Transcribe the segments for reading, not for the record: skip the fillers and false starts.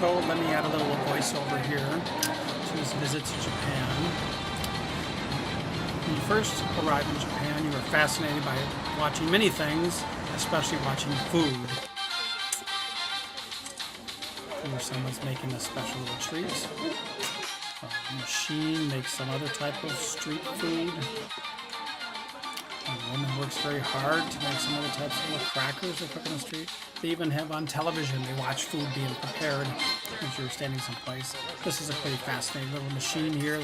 So let me add a little voiceover here to his visit to Japan. When you first arrive in Japan, you are fascinated by watching many things, especially watching food. Here someone's making a special little treat. A machine makes some other type of street food. A woman works very hard to make some other types of little crackers they cook on the street. They even have on television, they watch food being prepared as you're standing someplace. This is a pretty fascinating little machine here.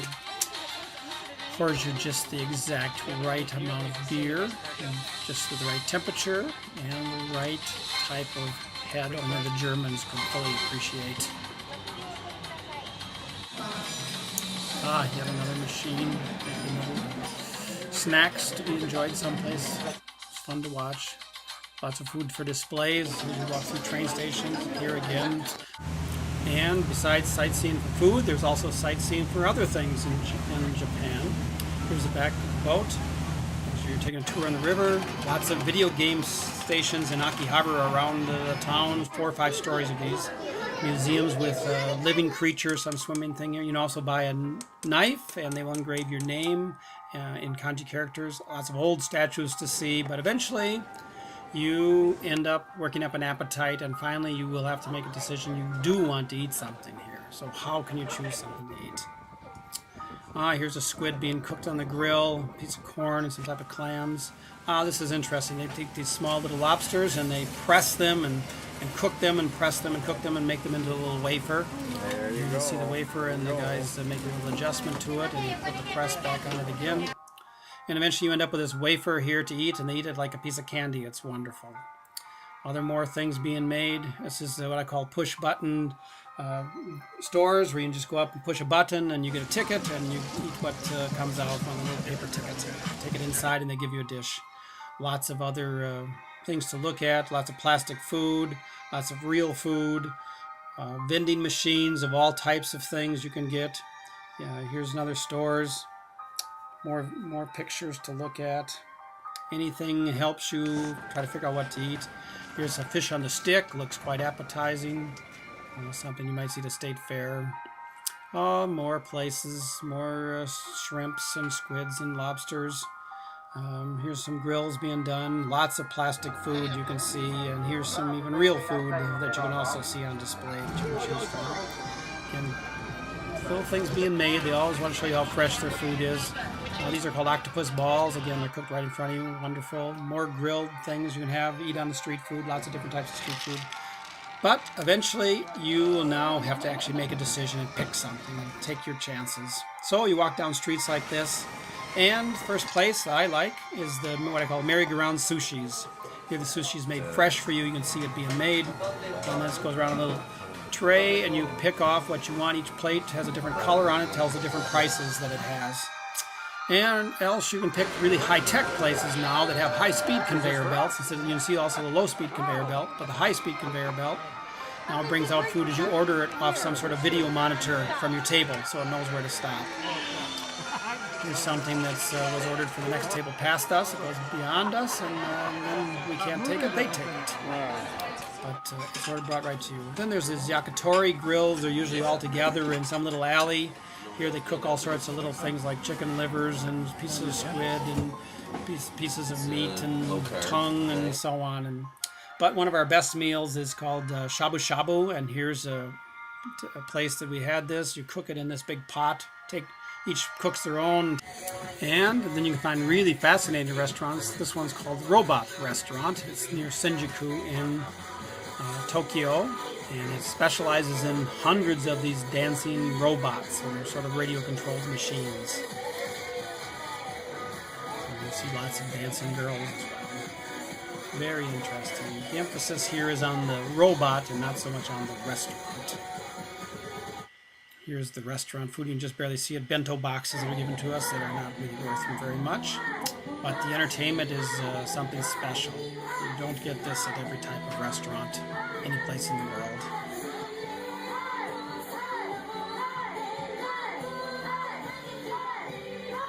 Pours you just the exact right amount of beer, and just with the right temperature and the right type of head only the Germans can fully appreciate. Yet another machine making little snacks to be enjoyed someplace. It's fun to watch. Lots of food for displays as you walk through train stations. Here again. And besides sightseeing for food, there's also sightseeing for other things in Japan. Here's the back of the boat. So you're taking a tour on the river. Lots of video game stations in Akihabara around the town. 4 or 5 stories of these. Museums with living creatures, some swimming thing here. You can also buy a knife, and they will engrave your name in kanji characters. Lots of old statues to see, but eventually you end up working up an appetite, and finally you will have to make a decision. You do want to eat something here. So how can you choose something to eat? Here's a squid being cooked on the grill, a piece of corn and some type of clams. This is interesting. They take these small little lobsters and they press them and cook them and press them and cook them and make them into a little wafer. There you can see the wafer and the guys make a little adjustment to it, and you put the press back on it again. And eventually you end up with this wafer here to eat, and they eat it like a piece of candy. It's wonderful. More things being made. This is what I call push button stores, where you can just go up and push a button and you get a ticket and you eat what comes out on a little paper ticket. Take it inside and they give you a dish. Lots of other things to look at, lots of plastic food, lots of real food, vending machines of all types of things you can get. Here's another stores, more pictures to look at. Anything helps you try to figure out what to eat. Here's a fish on the stick, looks quite appetizing. Something you might see at a state fair. More places, more shrimps and squids and lobsters. Here's some grills being done. Lots of plastic food you can see, and here's some even real food that you can also see on display that you can choose from. Again, little things being made. They always want to show you how fresh their food is. These are called octopus balls. Again, they're cooked right in front of you. Wonderful. More grilled things you can have, eat on the street food. Lots of different types of street food. But eventually, you will now have to actually make a decision and pick something and take your chances. So you walk down streets like this, and first place I like is what I call merry-go-round sushis. Here the sushi is made fresh for you. You can see it being made. And this goes around a little tray, and you pick off what you want. Each plate has a different color on it, tells the different prices that it has. And else you can pick really high-tech places now that have high-speed conveyor belts. Instead, you can see also the low-speed conveyor belt, but the high-speed conveyor belt now brings out food as you order it off some sort of video monitor from your table, so it knows where to stop. Here's something that was ordered for the next table past us. It goes beyond us, and then we can't take it, they take it. But it's sort of brought right to you. Then there's these yakitori grills. They're usually all together in some little alley. Here they cook all sorts of little things like chicken livers and pieces of squid and pieces of meat and tongue and so on. But one of our best meals is called shabu shabu, and here's a place that we had this. You cook it in this big pot. Each cooks their own. And then you can find really fascinating restaurants. This one's called Robot Restaurant. It's near Shinjuku in Tokyo, and it specializes in hundreds of these dancing robots, and they're sort of radio-controlled machines. So you see lots of dancing girls as well. Very interesting. The emphasis here is on the robot and not so much on the restaurant. Here's the restaurant food. You can just barely see it. Bento boxes that are given to us that are not really worth very much. But the entertainment is something special. You don't get this at every type of restaurant, any place in the world.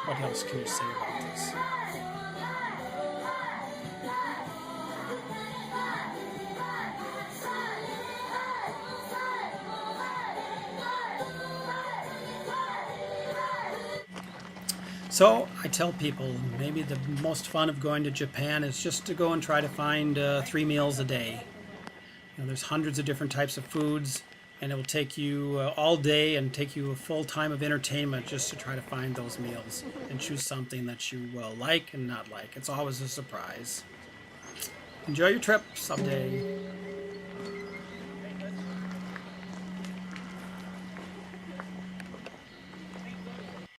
What else can you say about this? So I tell people maybe the most fun of going to Japan is just to go and try to find 3 meals a day. There's hundreds of different types of foods, and it will take you all day and take you a full time of entertainment just to try to find those meals and choose something that you will like and not like. It's always a surprise. Enjoy your trip someday.